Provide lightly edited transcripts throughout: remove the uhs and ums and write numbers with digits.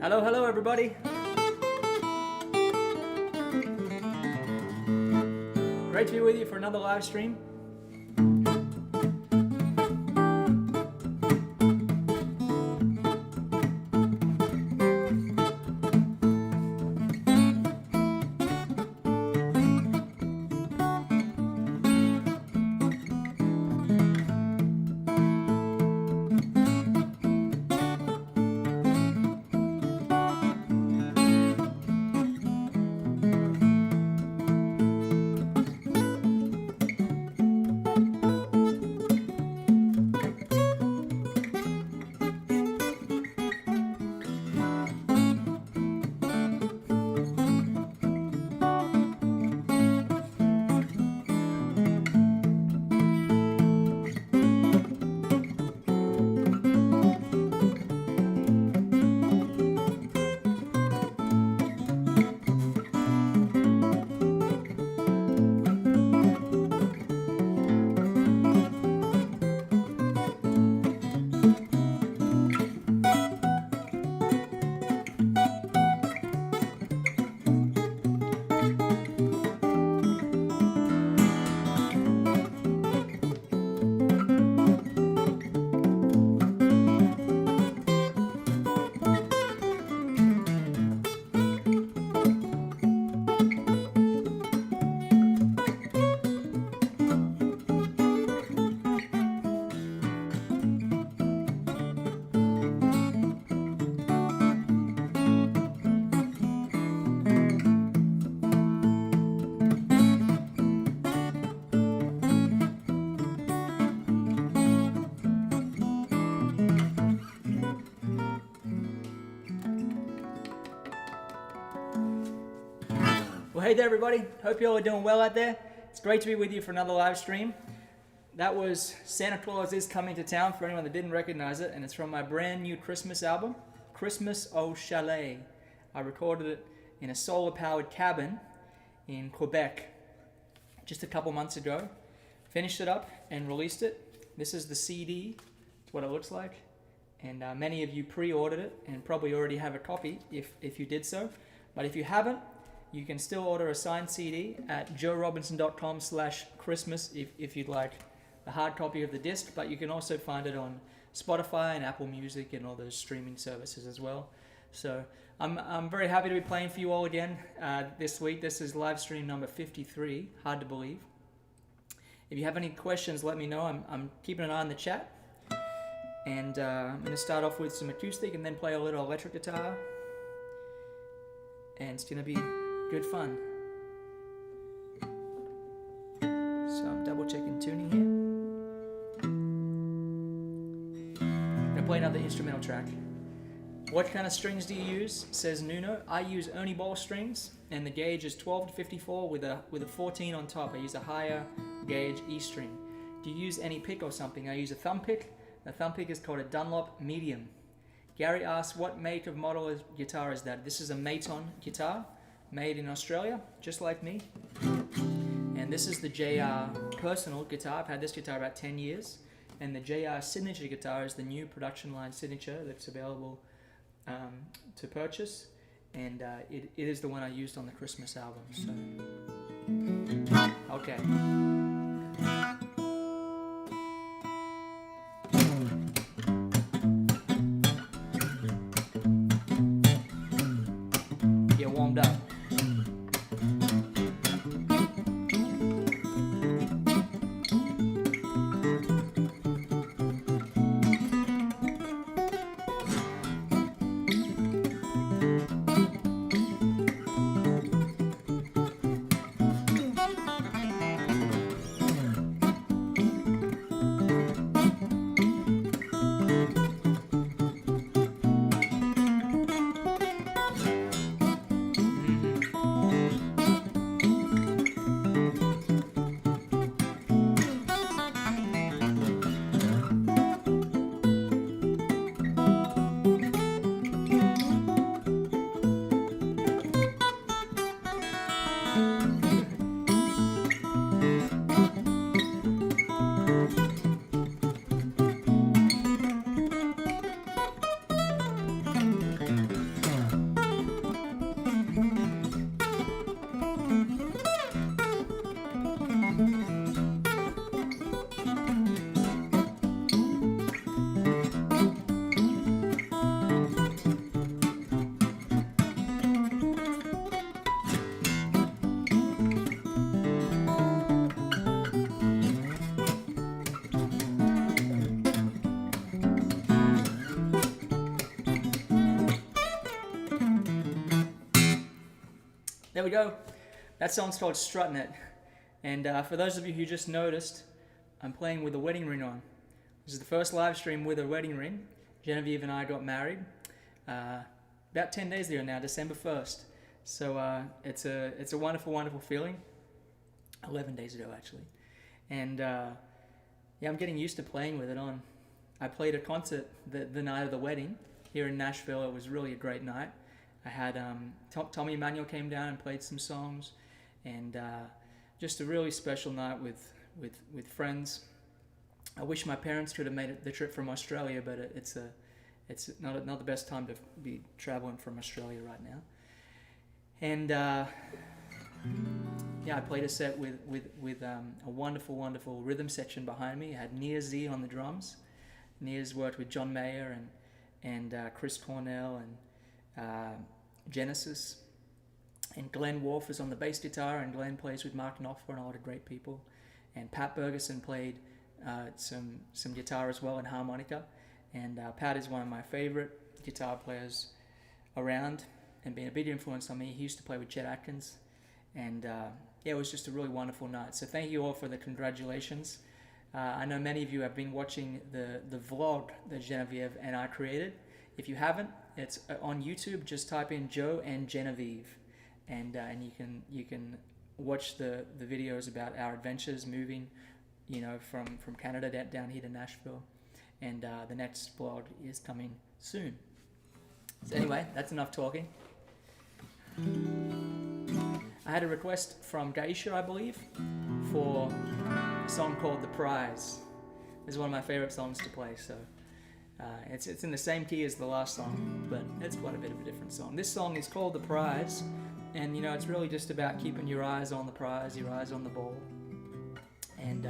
Hello everybody. Great to be with you for another live stream. Well, hey there everybody, hope you all are doing well out there. It's great to be with you for another live stream. That was Santa Claus is Coming to Town for anyone that didn't recognize it, and it's from my brand new Christmas album, Christmas au Chalet. I recorded it in a solar powered cabin in Quebec just a couple months ago. Finished it up and released it. This is the CD, it's what it looks like, and many of you pre-ordered it and probably already have a copy if you did so. But if you haven't, you can still order a signed CD at joerobinson.com/Christmas if you'd like a hard copy of the disc, but you can also find it on Spotify and Apple Music and all those streaming services as well. So I'm very happy to be playing for you all again this week. This is live stream number 53, hard to believe. If you have any questions, let me know. I'm keeping an eye on the chat. And I'm going to start off with some acoustic and then play a little electric guitar. And it's going to be good fun. So I'm double checking tuning here. I'm going to play another instrumental track. What kind of strings do you use? Says Nuno. I use Ernie ball strings, and the gauge is 12 to 54 with a 14 on top. I use a higher gauge E string. Do you use any pick or something? I use a thumb pick. The thumb pick is called a Dunlop Medium. Gary asks, what make of model of guitar is that? This is a Maton guitar, made in Australia, just like me. And this is the JR personal guitar. I've had this guitar about 10 years. And the JR signature guitar is the new production line signature that's available to purchase. And it is the one I used on the Christmas album. So, okay. Warmed up. There we go. That song's called Strutting It. And for those of you who just noticed, I'm playing with a wedding ring on. This is the first live stream with a wedding ring. Genevieve and I got married about 10 days ago now, December 1st. So it's a wonderful, wonderful feeling. 11 days ago, actually. And yeah, I'm getting used to playing with it on. I played a concert the night of the wedding here in Nashville. It was really a great night. I had Tommy Emmanuel came down and played some songs, and just a really special night with friends. I wish my parents could have made the trip from Australia, but it's not the best time to be traveling from Australia right now. And yeah, I played a set with a wonderful, wonderful rhythm section behind me. I had Nia Z on the drums. Nia's worked with John Mayer and Chris Cornell and Genesis. And Glenn Wolfe is on the bass guitar, and Glenn plays with Mark Knopfler and a lot of great people. And Pat Bergeson played some guitar as well and harmonica. And Pat is one of my favorite guitar players around and been a big influence on me. He used to play with Chet Atkins. And yeah, it was just a really wonderful night. So thank you all for the congratulations. I know many of you have been watching the vlog that Genevieve and I created. If you haven't, it's on YouTube. Just type in Joe and Genevieve, and you can watch the videos about our adventures moving, from Canada down here to Nashville. And the next vlog is coming soon. So anyway, that's enough talking. I had a request from Geisha, I believe, for a song called The Prize. It's one of my favorite songs to play, so it's in the same key as the last song, but it's quite a bit of a different song. This song is called The Prize, and it's really just about keeping your eyes on the prize, your eyes on the ball. And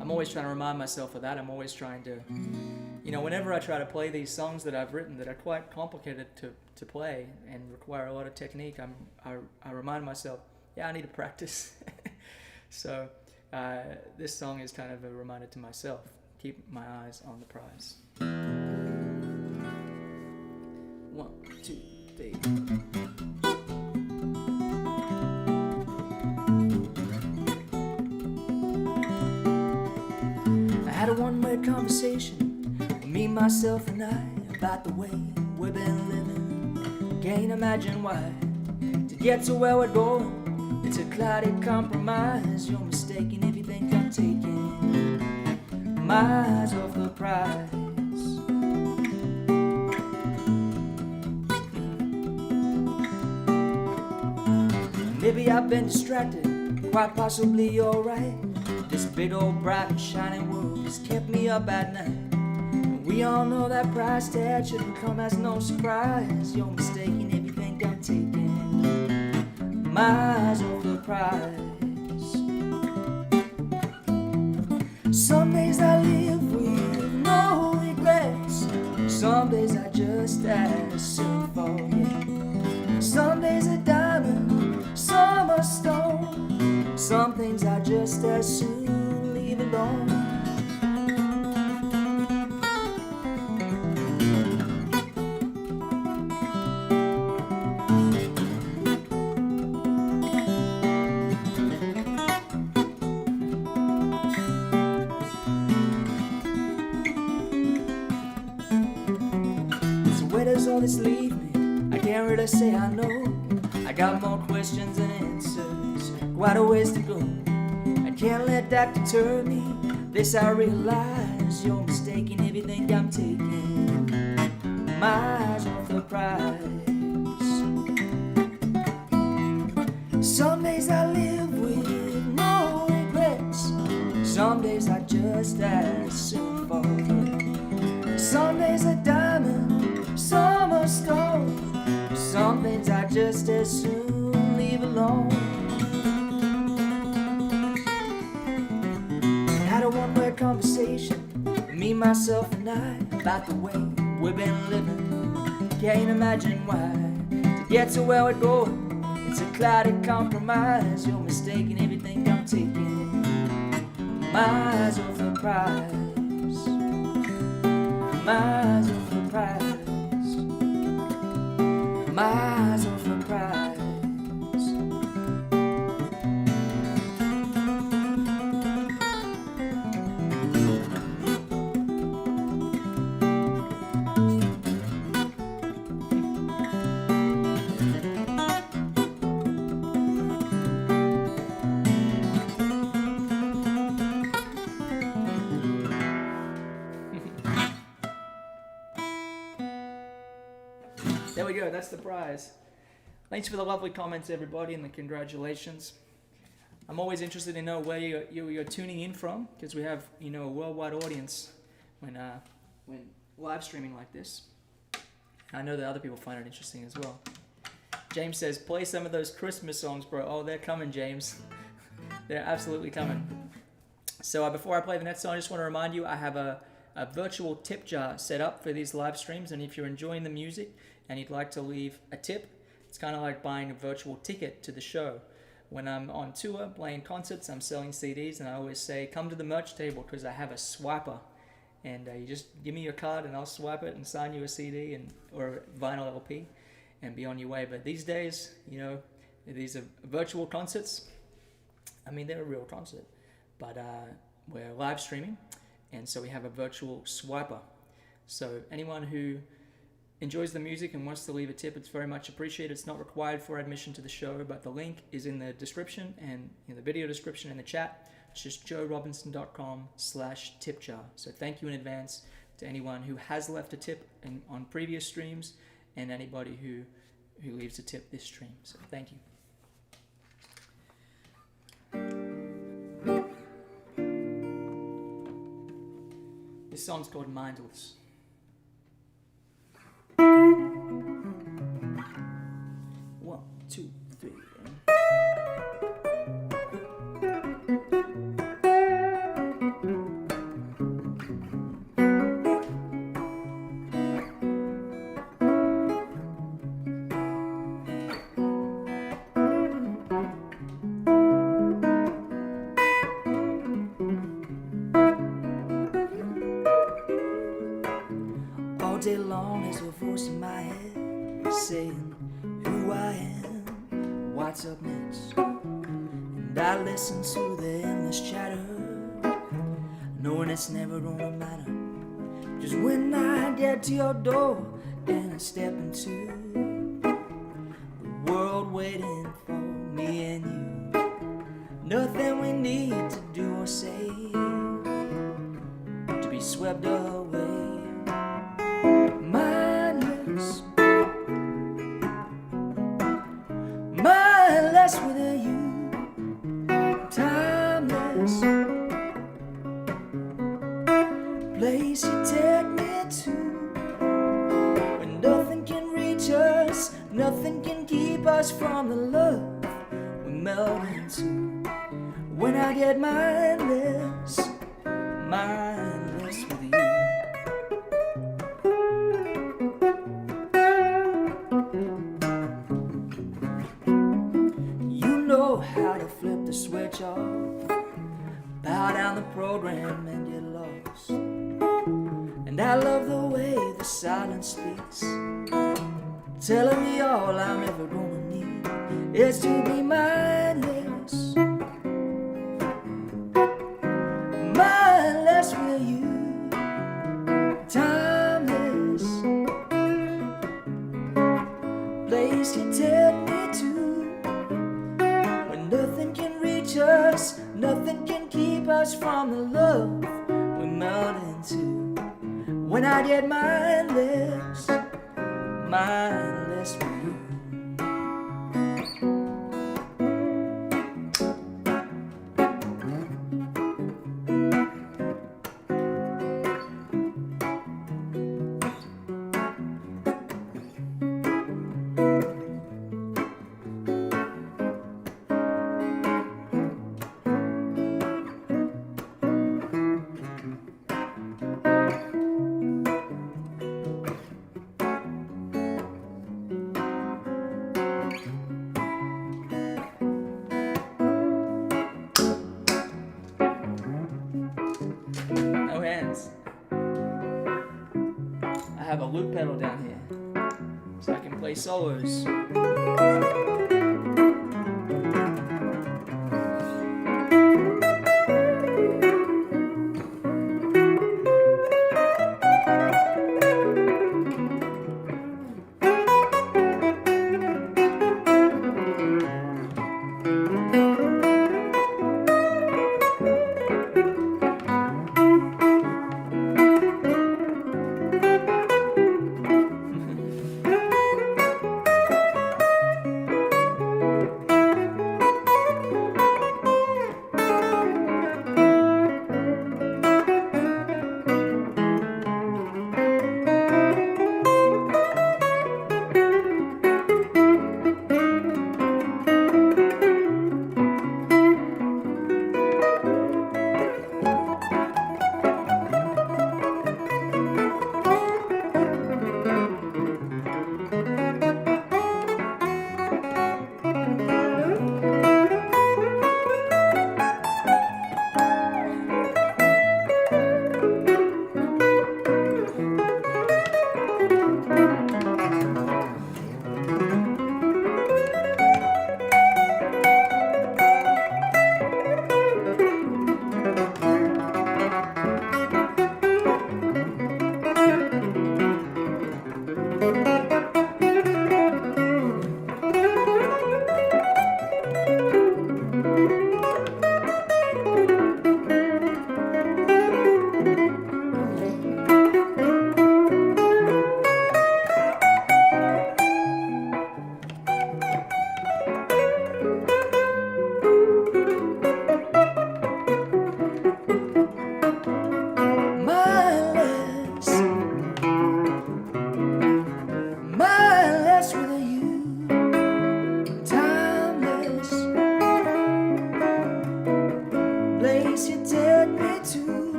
I'm always trying to remind myself of that. I'm always trying to, whenever I try to play these songs that I've written that are quite complicated to play and require a lot of technique, I remind myself, I need to practice. So this song is kind of a reminder to myself, keep my eyes on the prize. 1, 2, 3. I had a one-way conversation with me, myself, and I about the way we've been living. Can't imagine why to get to where we're going. It's a cloudy compromise. You're mistaken if you think I'm taking my eyes off the prize. Maybe I've been distracted, quite possibly you're right. This big old bright and shining world has kept me up at night. And we all know that price tag shouldn't come as no surprise. You're mistaken if you think I'm taking my eyes off the prize. Some days I live with no regrets. Some days I just as soon forget. Some days a diamond, some a stone. Some things I just as soon leave alone. All this leave me, I can't really say I know. I got more questions than answers, quite a ways to go. I can't let that deter me, this I realize. You're mistaken if you think I'm taking my eyes off the prize. Some days I live with no regrets. Some days I just as soon forget. Some days a diamond, some a stone. Some things I just as soon leave alone. Had a one-way conversation, me, myself, and I, about the way we've been living. Can't imagine why to get to where we're going. It's a cloudy compromise. You're mistaken if you think I'm taking my eyes off the prize. My eyes off the prize. My eyes off the prize. go. That's the prize. Thanks for the lovely comments, everybody, and the congratulations. I'm always interested to know where you're tuning in from, because we have, a worldwide audience when live streaming like this. I know that other people find it interesting as well. James says, play some of those Christmas songs, bro. Oh, they're coming, James. They're absolutely coming. So before I play the next song, I just want to remind you, I have a virtual tip jar set up for these live streams, and if you're enjoying the music and you'd like to leave a tip, it's kind of like buying a virtual ticket to the show. When I'm on tour, playing concerts, I'm selling CDs, and I always say, come to the merch table, because I have a swiper. And you just give me your card, and I'll swipe it and sign you a CD or a vinyl LP and be on your way. But these days, these are virtual concerts. I mean, they're a real concert, but we're live streaming, and so we have a virtual swiper. So anyone who enjoys the music and wants to leave a tip, it's very much appreciated. It's not required for admission to the show, but the link is in the description and in the video description in the chat. It's just joerobinson.com/tipjar. So thank you in advance to anyone who has left a tip on previous streams and anybody who leaves a tip this stream. So thank you. This song's called Mindless. 1, 2, 3. All day long there's a voice in my head saying who I am, what's up next. And I listen to the endless chatter, knowing it's never gonna matter. Just when I get to your door and I step into the world waiting for me and you, nothing we need to do or say to be swept away. Mindless, mindless with you, timeless, place you take me to, when nothing can reach us, nothing can keep us from the love we melt into. When I get mindless, mindless with you. How to flip the switch off, bow down the program and get lost. And I love the way the silence speaks, telling me all I'm ever gonna need is to be mindless, mindless with you, timeless, place you take me to. Nothing can reach us, nothing can keep us from the love we melt into. When I get mindless, mindless with you. I have a loop pedal down here, so I can play solos.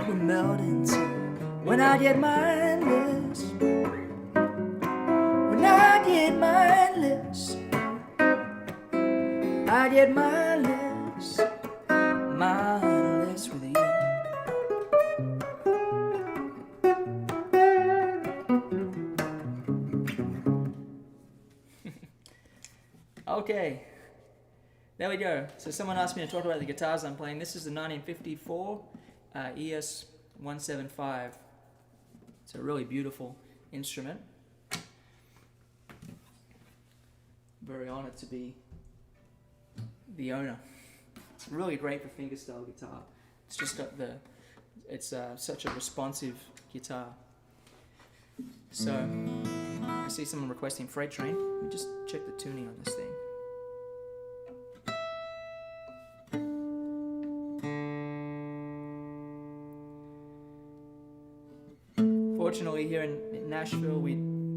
would melt into when I get mindless. When I get mindless, I get mindless, mindless with you. Okay, there we go. So someone asked me to talk about the guitars I'm playing. This is the 1954 ES 175. It's a really beautiful instrument. Very honored to be the owner. It's really great for fingerstyle guitar. It's just got it's such a responsive guitar. So I see someone requesting Freight Train. Let me just check the tuning on this thing. Fortunately, here in Nashville, we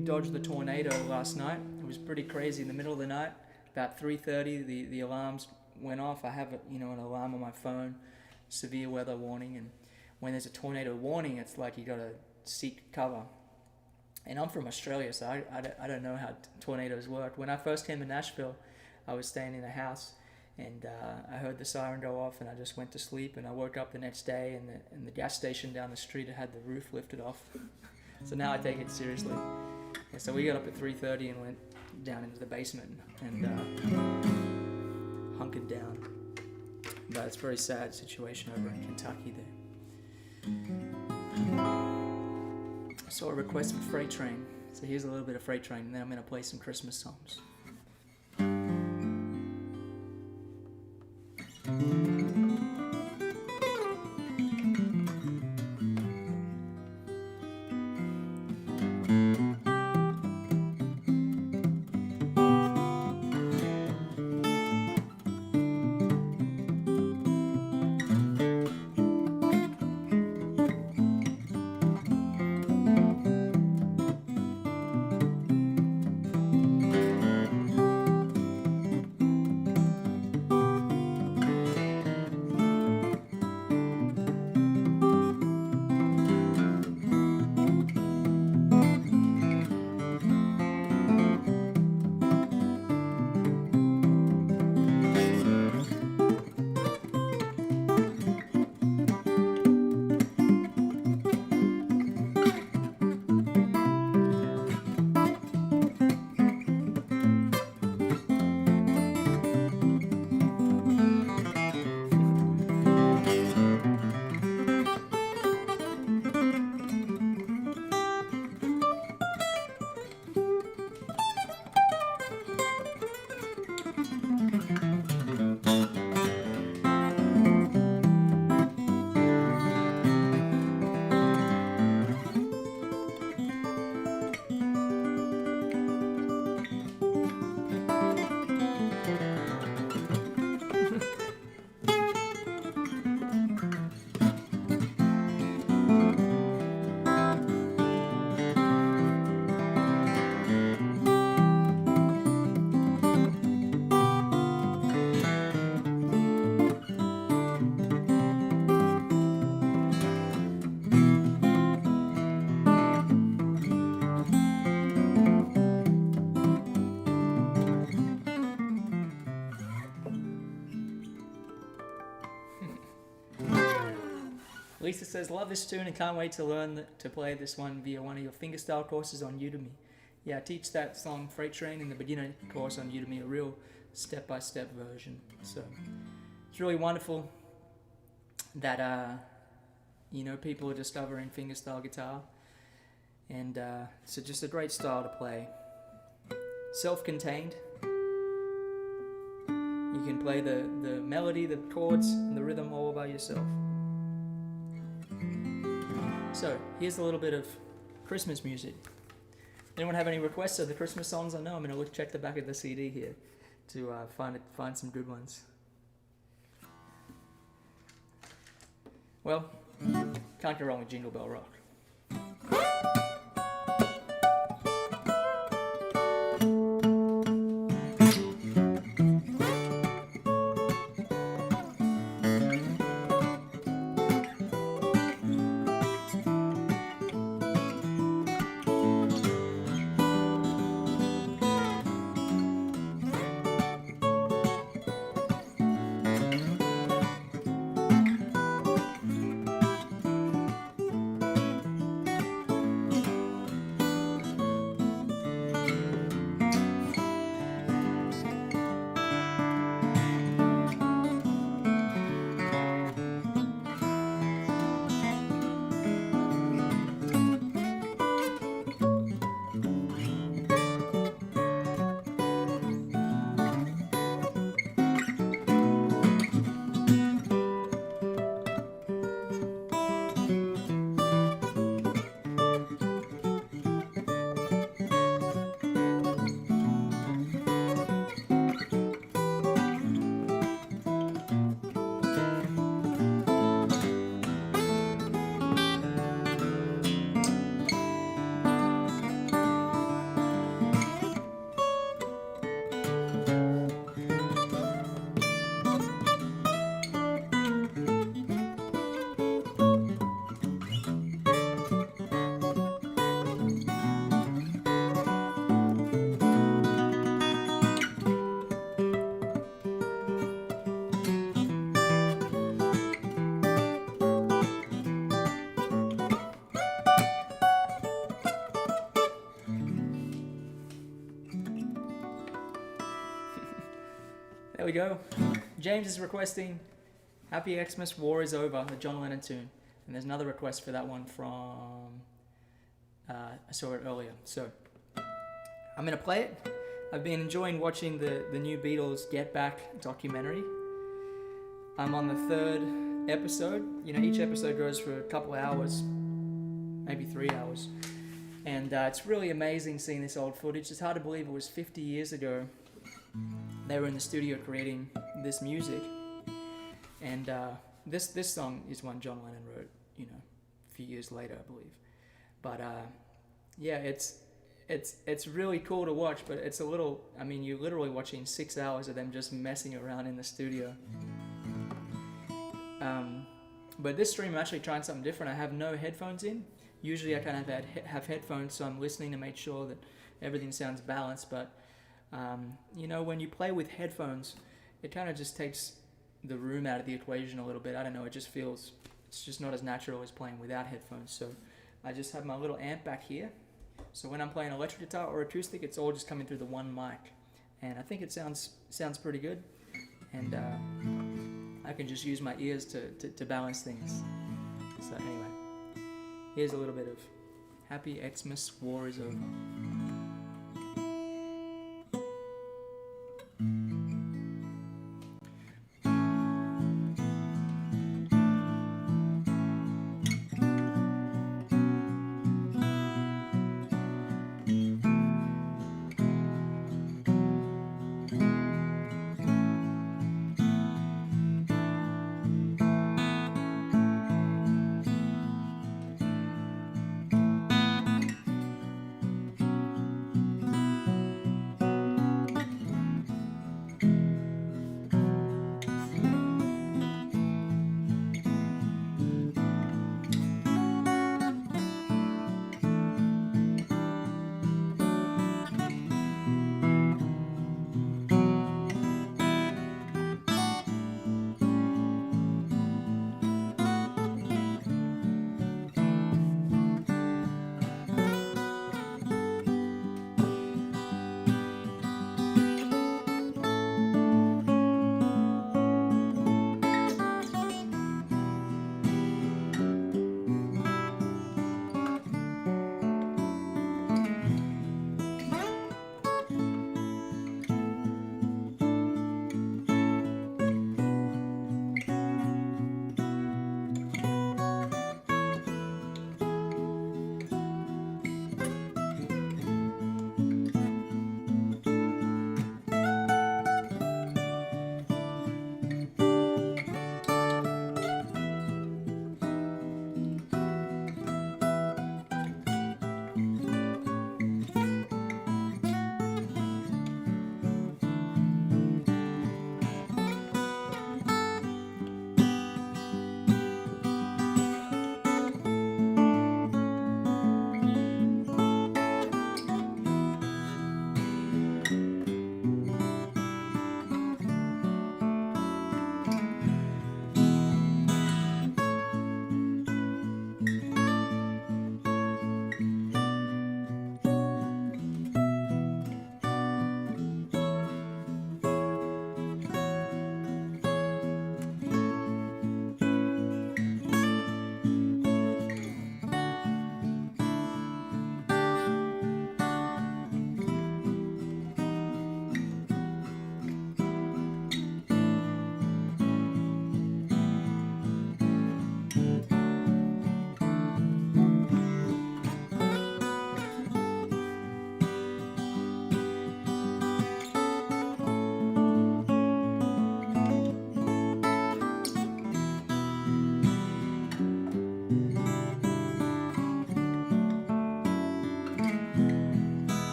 dodged the tornado last night. It was pretty crazy. In the middle of the night, about 3:30, the alarms went off. I have an alarm on my phone, severe weather warning, and when there's a tornado warning, it's like you gotta seek cover. And I'm from Australia, so I don't know how tornadoes work. When I first came to Nashville, I was staying in a house, and I heard the siren go off, and I just went to sleep. And I woke up the next day, and the gas station down the street had the roof lifted off. So now I take it seriously. And so we got up at 3:30 and went down into the basement and hunkered down. But it's a very sad situation over in Kentucky there. I saw a request for Freight Train, so here's a little bit of Freight Train, and then I'm going to play some Christmas songs. Lisa says, love this tune and can't wait to learn to play this one via one of your fingerstyle courses on Udemy. Yeah, I teach that song Freight Train in the beginner course on Udemy, a real step-by-step version. So it's really wonderful that people are discovering fingerstyle guitar, and it's just a great style to play. Self-contained. You can play the melody, the chords, and the rhythm all by yourself. So, here's a little bit of Christmas music. Anyone have any requests of the Christmas songs I know? I'm going to check the back of the CD here to find some good ones. Well, can't go wrong with Jingle Bell Rock. There we go. James is requesting Happy Xmas, War is Over, the John Lennon tune. And there's another request for that one from... I saw it earlier. So, I'm going to play it. I've been enjoying watching the new Beatles Get Back documentary. I'm on the 3rd episode. You know, each episode goes for a couple of hours, maybe 3 hours. And it's really amazing seeing this old footage. It's hard to believe it was 50 years ago. They were in the studio creating this music. And this song is one John Lennon wrote, you know, a few years later, I believe. But yeah, it's really cool to watch, but it's a little, I mean, you're literally watching 6 hours of them just messing around in the studio. But this stream I'm actually trying something different. I have no headphones in. Usually I kind of have headphones, so I'm listening to make sure that everything sounds balanced. But you know, when you play with headphones, it kind of just takes the room out of the equation a little bit. I don't know, it just feels, it's just not as natural as playing without headphones. So I just have my little amp back here. So when I'm playing electric guitar or acoustic, it's all just coming through the one mic. And I think it sounds pretty good. And I can just use my ears to balance things. So anyway, here's a little bit of Happy Xmas, War is Over.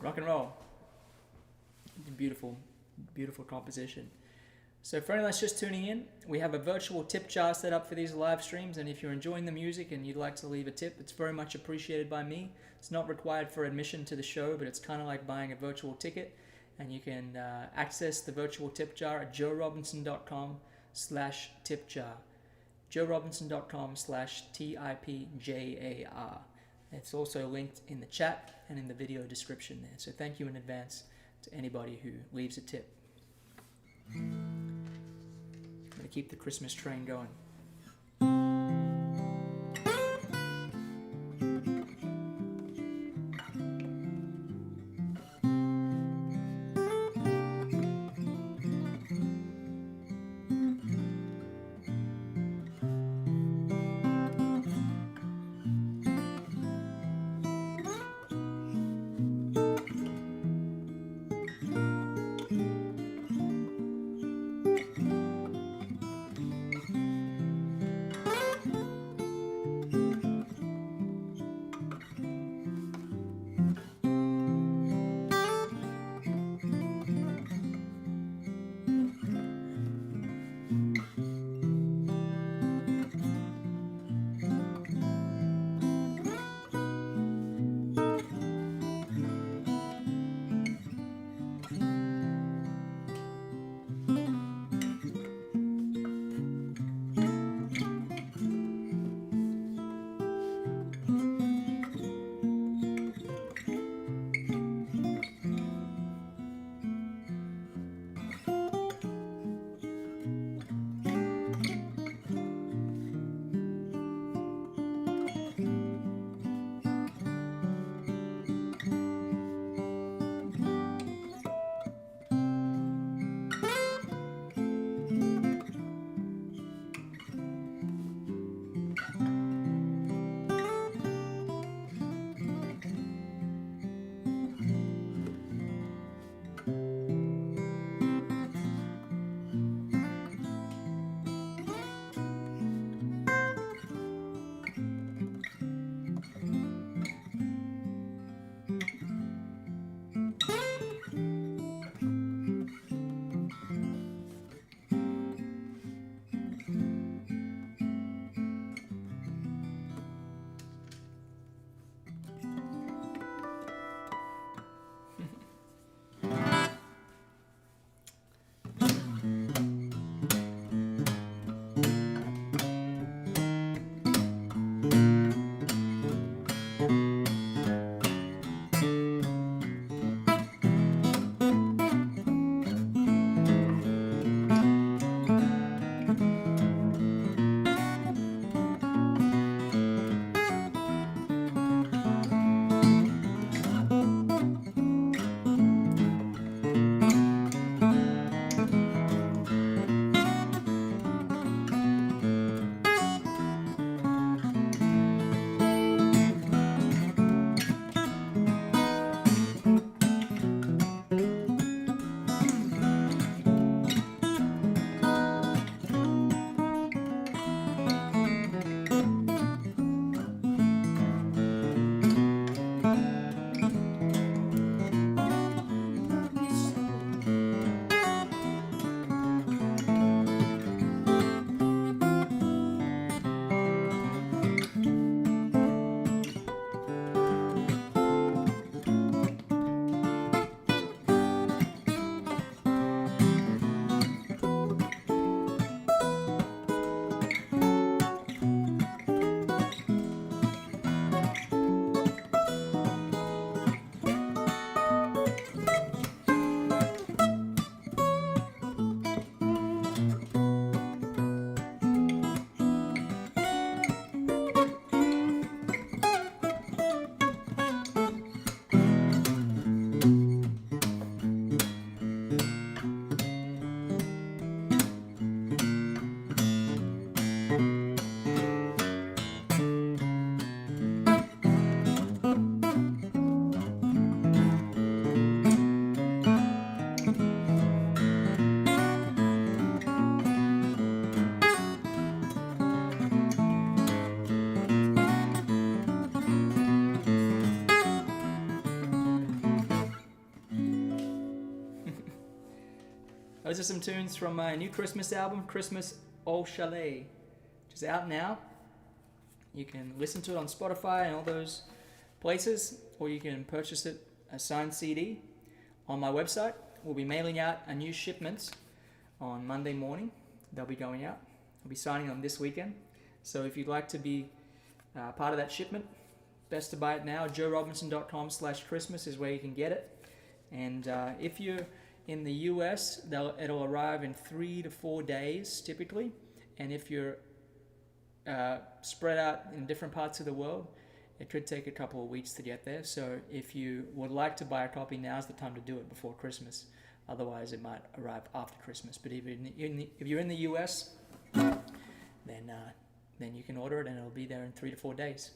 Rock and roll. Beautiful, beautiful composition. So for anyone that's just tuning in, we have a virtual tip jar set up for these live streams, and if you're enjoying the music and you'd like to leave a tip, it's very much appreciated by me. It's not required for admission to the show, but it's kind of like buying a virtual ticket, and you can access the virtual tip jar at joerobinson.com/tipjar. joerobinson.com/tipjar. It's also linked in the chat and in the video description there. So thank you in advance to anybody who leaves a tip. I'm going to keep the Christmas train going. Those are some tunes from my new Christmas album, Christmas au Chalet, which is out now. You can listen to it on Spotify and all those places, or you can purchase it a signed CD on my website. We'll be mailing out a new shipment on Monday morning. They'll be going out. I'll be signing them this weekend. So if you'd like to be part of that shipment, best to buy it now. joerobinson.com/Christmas is where you can get it. And if you're in the US, it'll arrive in 3 to 4 days typically. And if you're spread out in different parts of the world, it could take a couple of weeks to get there. So if you would like to buy a copy, now's the time to do it before Christmas. Otherwise, it might arrive after Christmas. But if you're in the US, then you can order it and it'll be there in 3 to 4 days.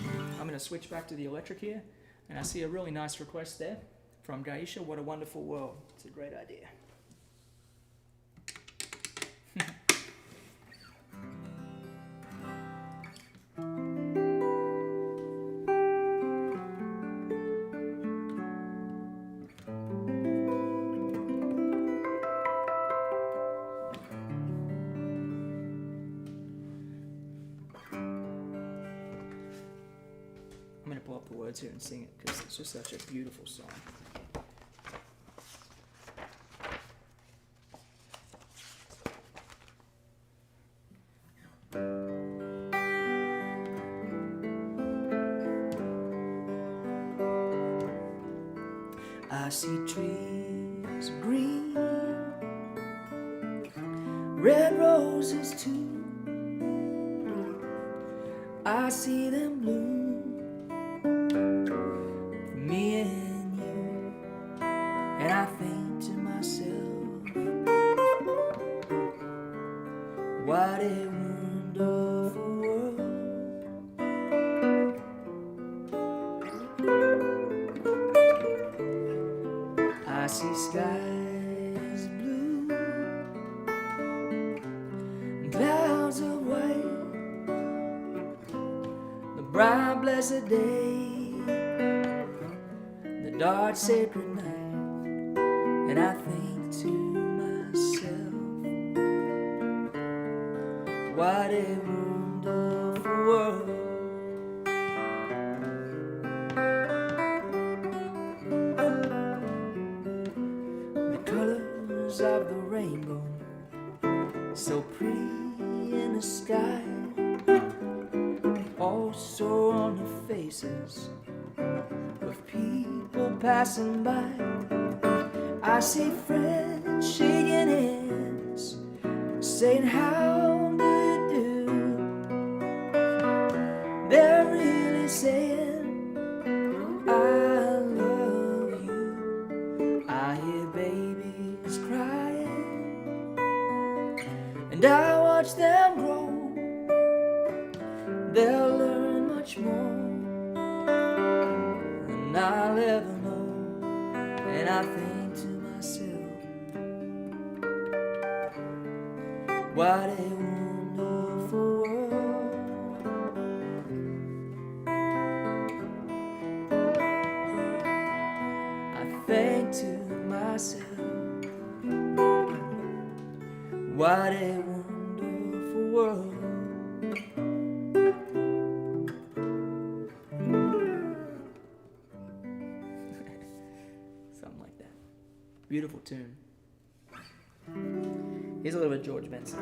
I'm going to switch back to the electric here, and I see a really nice request there from Gaisha. What a wonderful world. It's a great idea. I'm going to pull up the words here and sing it because it's just such a beautiful song. I see trees of green, red roses too. I see them bloom for me and you, and I think to myself, what a wonderful world. I see skies blue and clouds of white, the bright blessed day, the dark sacred night, and I think to myself, what a wonderful world. Of the rainbow, so pretty in the sky, also on the faces of people passing by. I see friends shaking hands, saying how do you do. They're really saying I love you. I hear babies crying, and I watch them grow. They'll learn much more than I'll ever know. And I think to myself, what a wonderful world. I think to myself, what a wonderful world. Something like that. Beautiful tune. Here's a little bit of George Benson.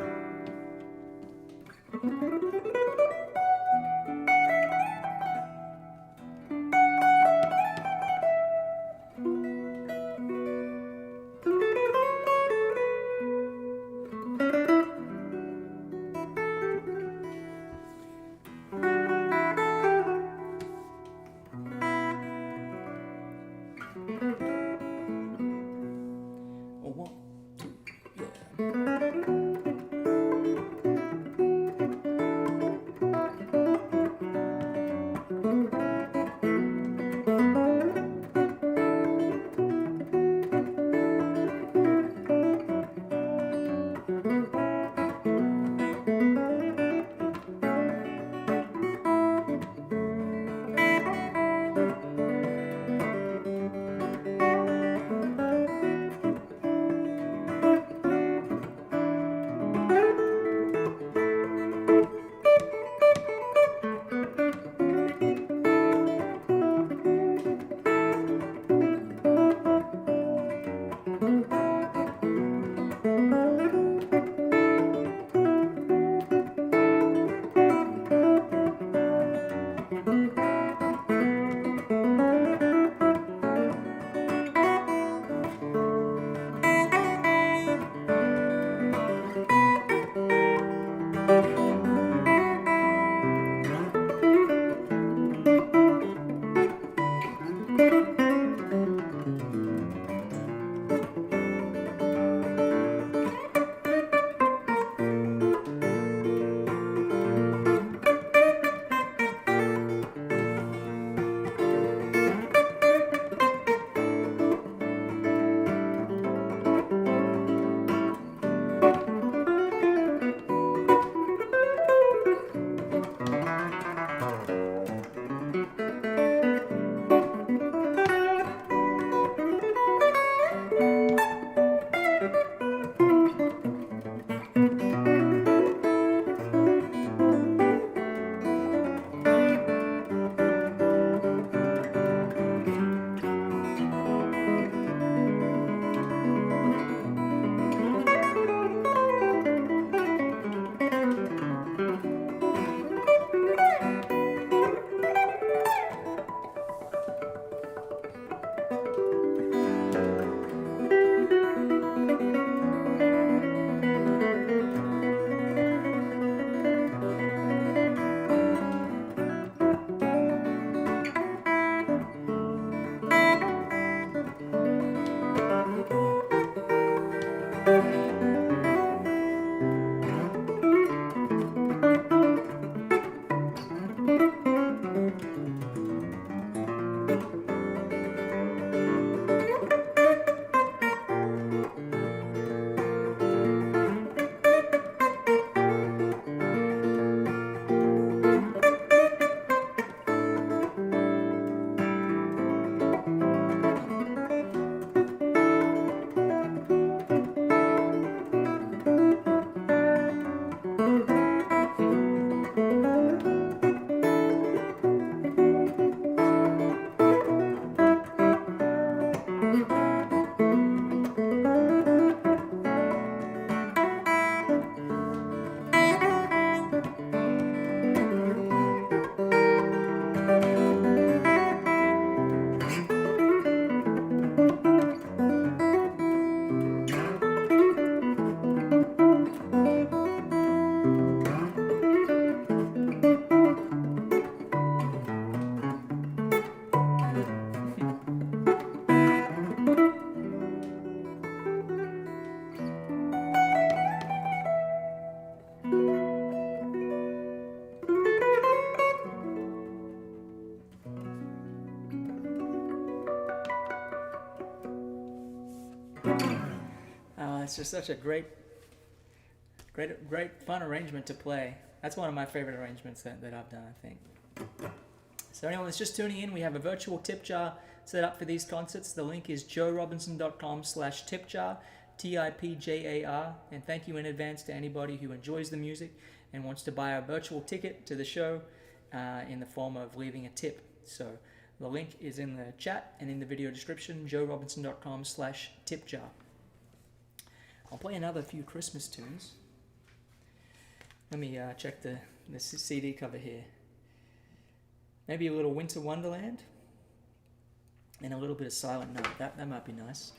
It's just such a great fun arrangement to play. That's one of my favorite arrangements that I've done, I think. So anyone that's just tuning in, we have a virtual tip jar set up for these concerts. The link is joerobinson.com/tipjar, TIPJAR, and thank you in advance to anybody who enjoys the music and wants to buy a virtual ticket to the show in the form of leaving a tip. So the link is in the chat and in the video description, joerobinson.com/tipjar. I'll play another few Christmas tunes. Let me check the CD cover here. Maybe a little Winter Wonderland and a little bit of Silent Night. That might be nice.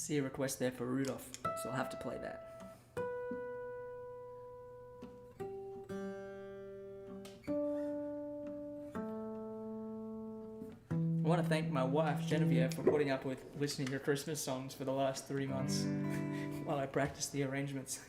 See a request there for Rudolph, so I'll have to play that. I want to thank my wife, Genevieve, for putting up with listening to Christmas songs for the last 3 months while I practice the arrangements.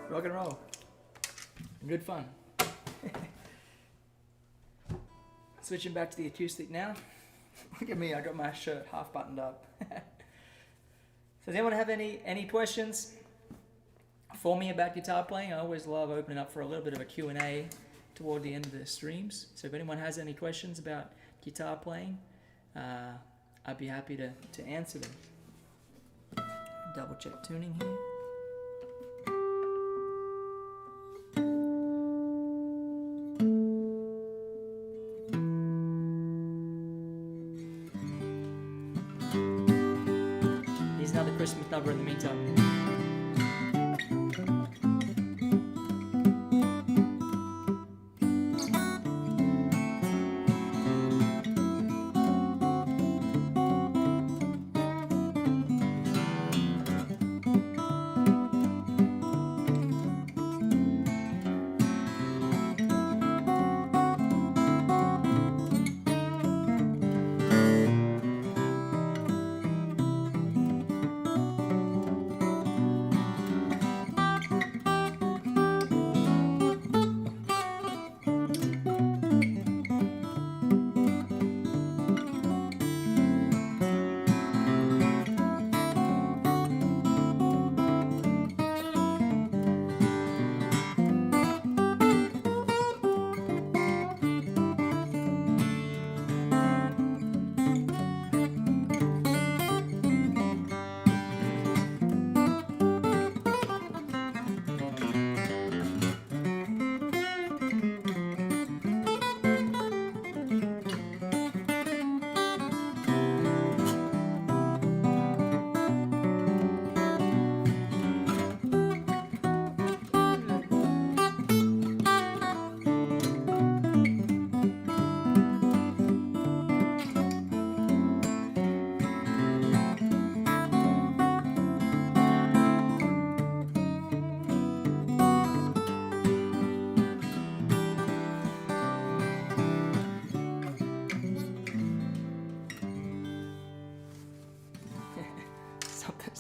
Rock and roll. Good fun. Switching back to the acoustic now. Look at me, I got my shirt half buttoned up. So does anyone have any questions for me about guitar playing? I always love opening up for a little bit of a Q&A toward the end of the streams. So if anyone has any questions about guitar playing, I'd be happy to answer them. Double check tuning here. Here's another Christmas number in the meantime.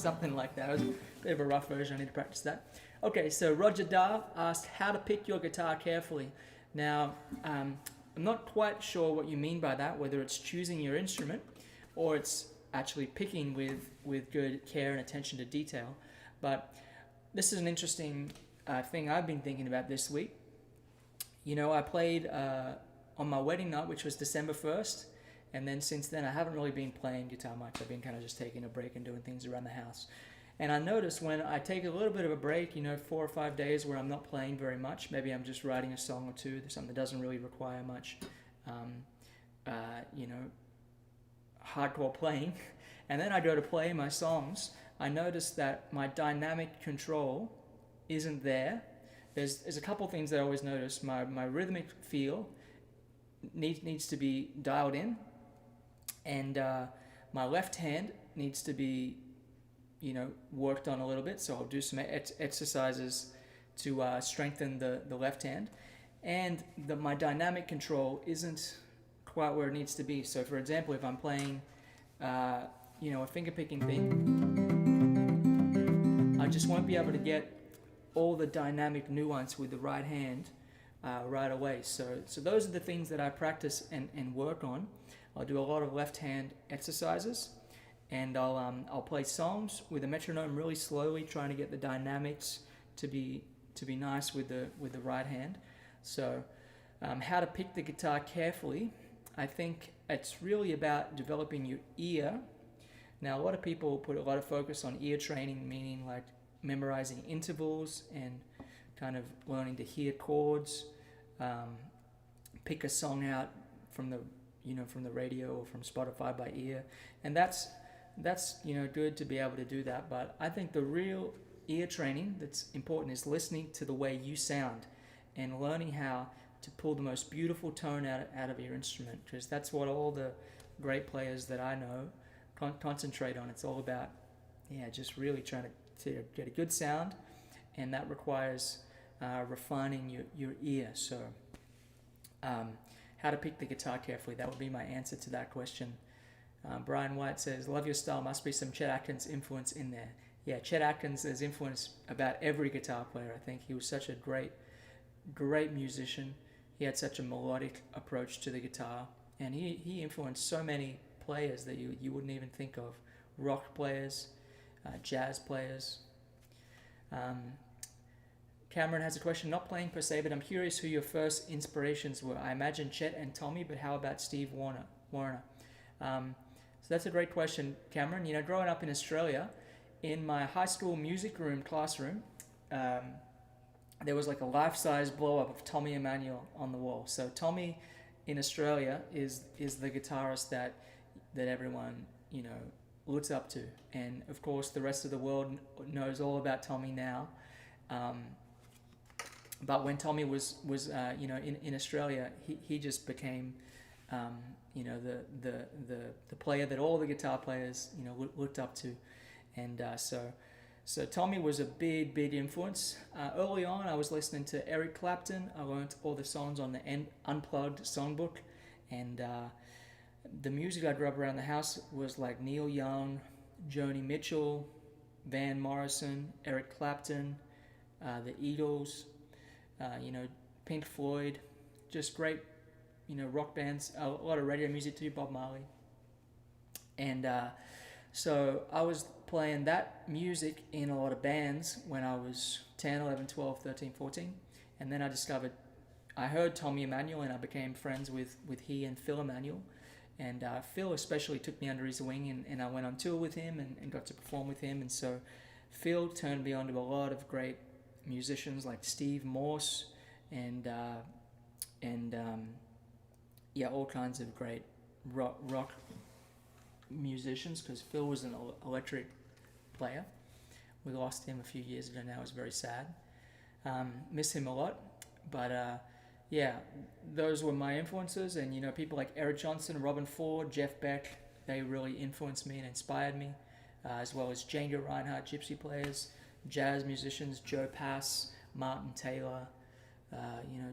something like that. It was a bit of a rough version. I need to practice that. Okay, so Roger Dar asked how to pick your guitar carefully. Now, I'm not quite sure what you mean by that, whether it's choosing your instrument or it's actually picking with good care and attention to detail. But this is an interesting thing I've been thinking about this week. You know, I played on my wedding night, which was December 1st, and then since then I haven't really been playing guitar much. I've been kind of just taking a break and doing things around the house. And I noticed when I take a little bit of a break, 4 or 5 days where I'm not playing very much, maybe I'm just writing a song or two, something that doesn't really require much, hardcore playing, and then I go to play my songs, I notice that my dynamic control isn't there. There's a couple things that I always notice. My rhythmic feel needs to be dialed in, and my left hand needs to be worked on a little bit. So I'll do some exercises to strengthen the left hand, and my dynamic control isn't quite where it needs to be. So for example, if I'm playing a finger picking thing, I just won't be able to get all the dynamic nuance with the right hand right away. So those are the things that I practice and work on. I'll do a lot of left hand exercises, and I'll play songs with a metronome really slowly, trying to get the dynamics to be nice with the right hand. So how to pick the guitar carefully, I think it's really about developing your ear. Now a lot of people put a lot of focus on ear training, meaning like memorizing intervals and kind of learning to hear chords, pick a song out from the radio or from Spotify by ear, and that's good to be able to do that. But I think the real ear training that's important is listening to the way you sound and learning how to pull the most beautiful tone out of your instrument, because that's what all the great players that I know concentrate on. It's all about just really trying to get a good sound, and that requires refining your ear. So how to pick the guitar carefully, that would be my answer to that question. Brian White says, love your style, must be some Chet Atkins influence in there. Yeah, Chet Atkins has influenced about every guitar player. I think he was such a great musician. He had such a melodic approach to the guitar, and he influenced so many players that you wouldn't even think of. Rock players, jazz players. Cameron has a question, not playing per se, but I'm curious who your first inspirations were. I imagine Chet and Tommy, but how about Steve Wariner? So that's a great question, Cameron. Growing up in Australia, in my high school music room classroom, there was like a life-size blow-up of Tommy Emmanuel on the wall. So Tommy in Australia is the guitarist that everyone looks up to, and of course the rest of the world knows all about Tommy now. But when Tommy was in Australia, he just became the player that all the guitar players looked up to, and so Tommy was a big influence. Early on, I was listening to Eric Clapton. I learned all the songs on the Unplugged songbook, and the music I grew up around the house was like Neil Young, Joni Mitchell, Van Morrison, Eric Clapton, the Eagles, Pink Floyd, just great, rock bands, a lot of radio music too, Bob Marley. And so I was playing that music in a lot of bands when I was 10, 11, 12, 13, 14. And then I heard Tommy Emmanuel, and I became friends with he and Phil Emmanuel. And Phil especially took me under his wing, and I went on tour with him and got to perform with him. And so Phil turned me on to a lot of great musicians like Steve Morse and all kinds of great rock musicians, because Phil was an electric player. We lost him a few years ago now. It was very sad. Miss him a lot. But those were my influences, and people like Eric Johnson, Robin Ford, Jeff Beck, they really influenced me and inspired me, as well as Django Reinhardt, gypsy players, jazz musicians, Joe Pass, Martin Taylor,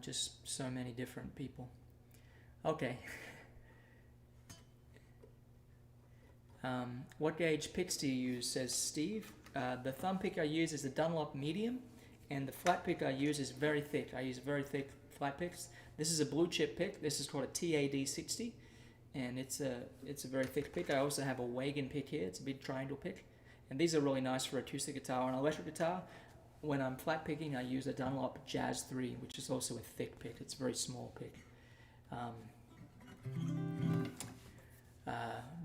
just so many different people. Okay. What gauge picks do you use, says Steve. The thumb pick I use is a Dunlop medium, and the flat pick I use is very thick. I use very thick flat picks. This is a blue chip pick. This is called a TAD60, and it's a very thick pick. I also have a Wagon pick here. It's a big triangle pick, and these are really nice for acoustic guitar. On electric guitar, when I'm flat picking, I use a Dunlop Jazz 3, which is also a thick pick. It's a very small pick.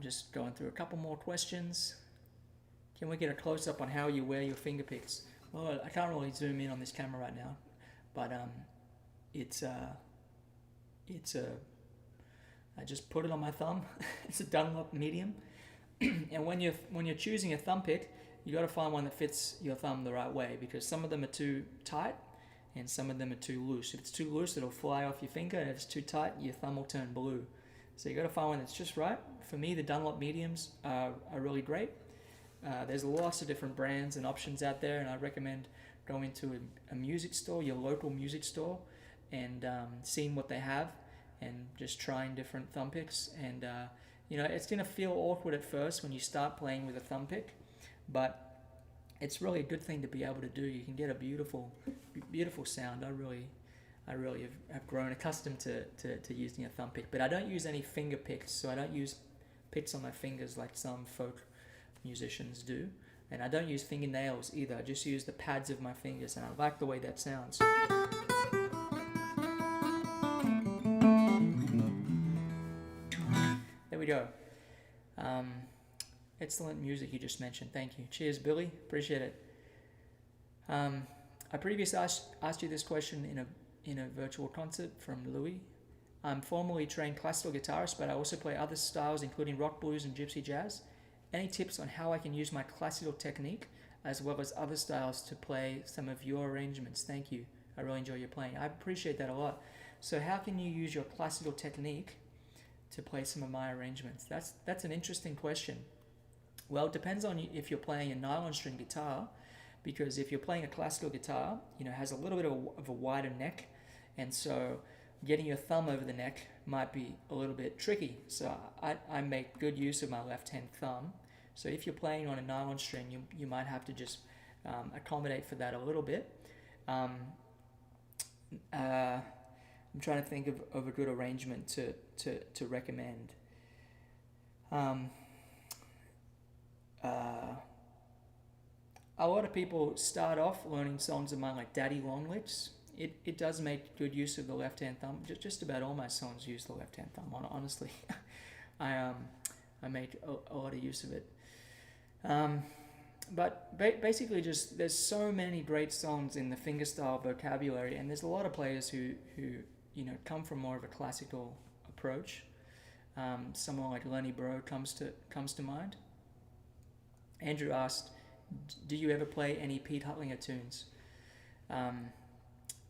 Just going through a couple more questions. Can we get a close-up on how you wear your finger picks? Well, I can't really zoom in on this camera right now, but I just put it on my thumb. It's a Dunlop medium, and when you're choosing a thumb pick, you got to find one that fits your thumb the right way, because some of them are too tight and some of them are too loose. If it's too loose, it'll fly off your finger, and if it's too tight, your thumb will turn blue. So you got to find one that's just right. For me, the Dunlop mediums are really great. There's lots of different brands and options out there, and I recommend going to a music store, your local music store, and seeing what they have, and just trying different thumb picks. And it's gonna feel awkward at first when you start playing with a thumb pick, but it's really a good thing to be able to do. You can get a beautiful sound. I really have grown accustomed to using a thumb pick, but I don't use any finger picks, so I don't use picks on my fingers like some folk musicians do, and I don't use fingernails either. I just use the pads of my fingers, and I like the way that sounds. There we go. Excellent music you just mentioned. Thank you. Cheers, Billy. Appreciate it. I previously asked you this question in a virtual concert from Louis. I'm formerly trained classical guitarist, but I also play other styles including rock, blues, and gypsy jazz. Any tips on how I can use my classical technique as well as other styles to play some of your arrangements? Thank you. I really enjoy your playing. I appreciate that a lot. So how can you use your classical technique to play some of my arrangements? That's an interesting question. Well, it depends on if you're playing a nylon string guitar, because if you're playing a classical guitar, it has a little bit of a wider neck, and so getting your thumb over the neck might be a little bit tricky. So I make good use of my left-hand thumb. So if you're playing on a nylon string, you might have to just accommodate for that a little bit. I'm trying to think of a good arrangement to recommend. A lot of people start off learning songs of mine like Daddy Long Licks. It does make good use of the left-hand thumb. Just about all my songs use the left-hand thumb, honestly. I make a lot of use of it. But basically just there's so many great songs in the fingerstyle vocabulary, and there's a lot of players who come from more of a classical approach. Someone like Lenny Breau comes to mind. Andrew asked, do you ever play any Pete Huttlinger tunes?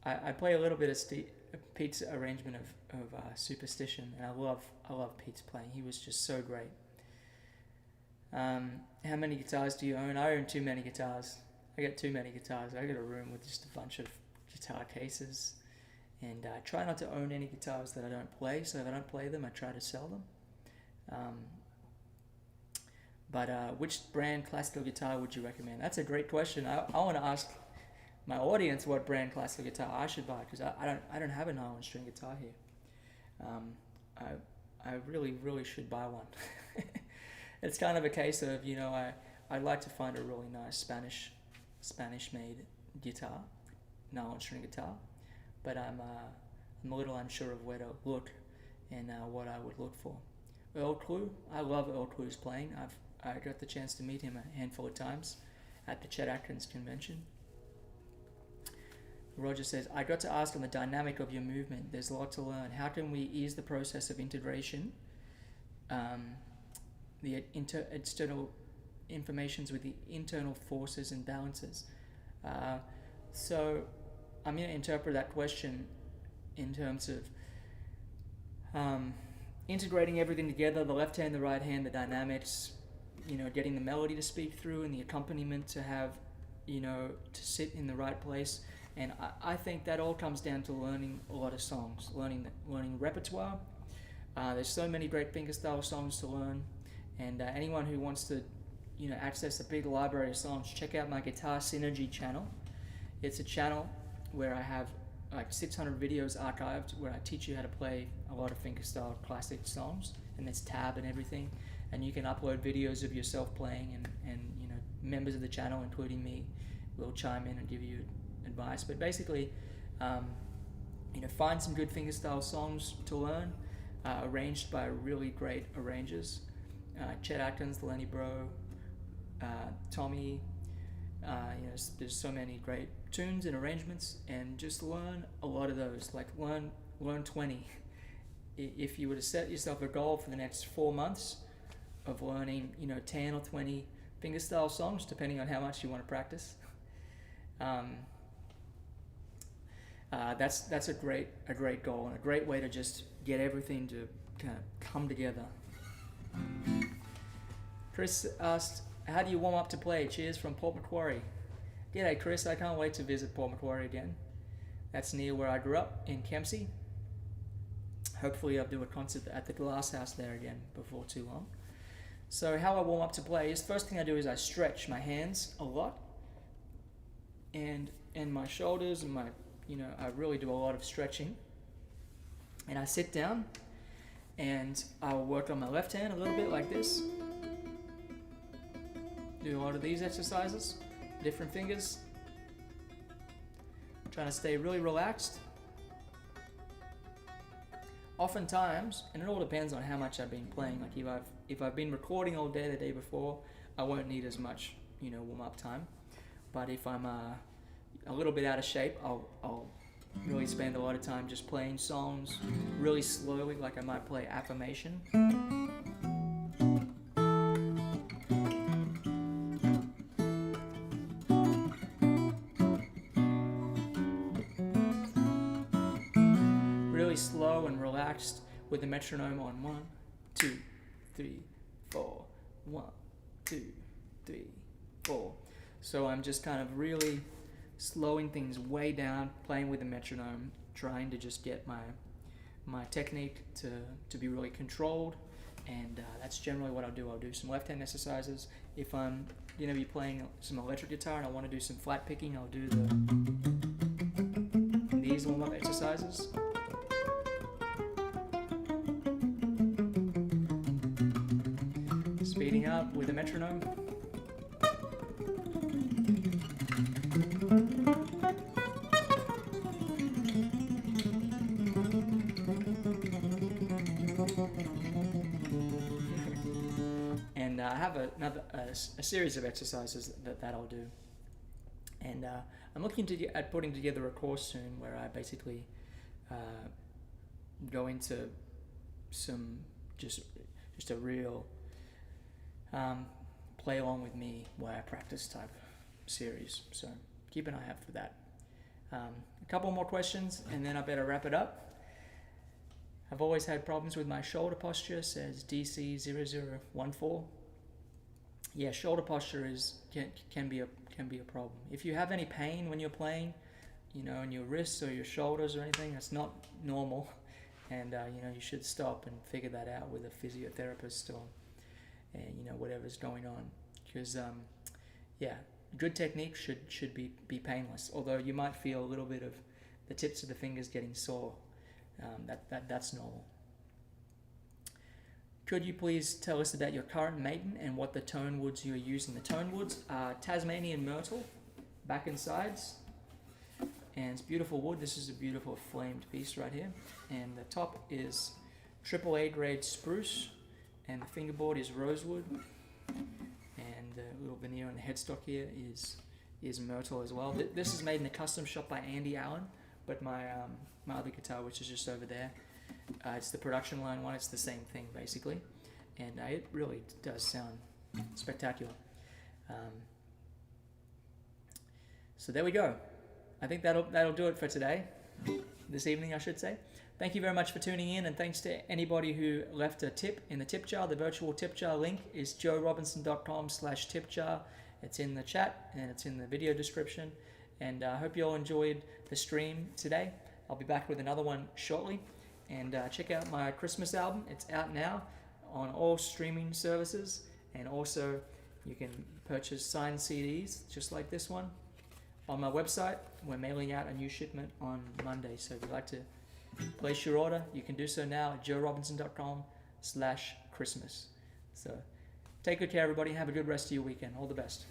I play a little bit of Pete's arrangement of Superstition, and I love Pete's playing. He was just so great. How many guitars do you own? I own too many guitars. I got too many guitars. I got a room with just a bunch of guitar cases, and I try not to own any guitars that I don't play. So if I don't play them, I try to sell them. But which brand classical guitar would you recommend? That's a great question. I want to ask my audience what brand classical guitar I should buy, because I don't have a nylon string guitar here. I really should buy one. It's kind of a case of I'd like to find a really nice Spanish made guitar, nylon string guitar, but I'm a little unsure of where to look and what I would look for. Earl Clue, I love Earl Clue's playing. I got the chance to meet him a handful of times at the Chet Atkins convention. Roger says, I got to ask on the dynamic of your movement. There's a lot to learn. How can we ease the process of integration, the external informations with the internal forces and balances? So I'm going to interpret that question in terms of integrating everything together, the left hand, the right hand, the dynamics, getting the melody to speak through and the accompaniment to have, to sit in the right place. And I think that all comes down to learning a lot of songs, learning repertoire. There's so many great fingerstyle songs to learn, And anyone who wants to, access a big library of songs, check out my Guitar Synergy channel. It's a channel where I have like 600 videos archived where I teach you how to play a lot of fingerstyle classic songs, and there's tab and everything, and you can upload videos of yourself playing, and members of the channel, including me, will chime in and give you advice. But basically, find some good fingerstyle songs to learn, arranged by really great arrangers, Chet Atkins, Lenny Bro, Tommy. There's so many great tunes and arrangements, and just learn a lot of those. Like learn 20. If you were to set yourself a goal for the next 4 months of learning, 10 or 20 fingerstyle songs, depending on how much you want to practice, that's a great goal, and a great way to just get everything to kind of come together. Chris asked, how do you warm up to play? Cheers from Port Macquarie. G'day Chris, I can't wait to visit Port Macquarie again. That's near where I grew up, in Kempsey. Hopefully I'll do a concert at the Glass House there again before too long. So how I warm up to play is, first thing I do is I stretch my hands a lot, and my shoulders, and I really do a lot of stretching. And I sit down and I'll work on my left hand a little bit like this. Do a lot of these exercises, different fingers. Trying to stay really relaxed. Oftentimes, and it all depends on how much I've been playing. Like if I've been recording all day the day before, I won't need as much warm up time. But if I'm a little bit out of shape, I'll really spend a lot of time just playing songs really slowly. Like I might play Affirmation. Slow and relaxed with the metronome on 1, 2, 3, 4, 1, 2, 3, 4. So I'm just kind of really slowing things way down, playing with the metronome, trying to just get my technique to be really controlled, and that's generally what I'll do. I'll do some left hand exercises. If I'm going to be playing some electric guitar and I want to do some flat picking, I'll do these warm up exercises. Speeding up with a metronome. And I have a series of exercises that I'll do. And I'm looking at putting together a course soon where I basically go into some just a real play along with me while I practice type series. So keep an eye out for that. A couple more questions and then I better wrap it up. I've always had problems with my shoulder posture, says DC0014. Yeah, shoulder posture can be a problem. If you have any pain when you're playing, in your wrists or your shoulders or anything, that's not normal, and you should stop and figure that out with a physiotherapist or whatever's going on, because good technique should be painless, although you might feel a little bit of the tips of the fingers getting sore. That's normal. Could you please tell us about your current maiden and what the tone woods you're using? The tone woods are Tasmanian myrtle, back and sides, and it's beautiful wood. This is a beautiful flamed piece right here, and the top is AAA grade spruce, and the fingerboard is rosewood, and the little veneer on the headstock here is myrtle as well. This is made in a custom shop by Andy Allen, but my other guitar, which is just over there, it's the production line one. It's the same thing basically, and it really does sound spectacular. So there we go. I think that'll do it for today, this evening I should say. Thank you very much for tuning in, and thanks to anybody who left a tip in the tip jar. The virtual tip jar link is joerobinson.com/tip jar. It's in the chat and it's in the video description. And I hope you all enjoyed the stream today. I'll be back with another one shortly. And check out my Christmas album. It's out now. on all streaming services, and also you can purchase signed CDs just like this one on my website. We're mailing out a new shipment on Monday, so if you'd like to place your order, you can do so now at joerobinson.com/Christmas. So take good care, everybody. Have a good rest of your weekend. All the best.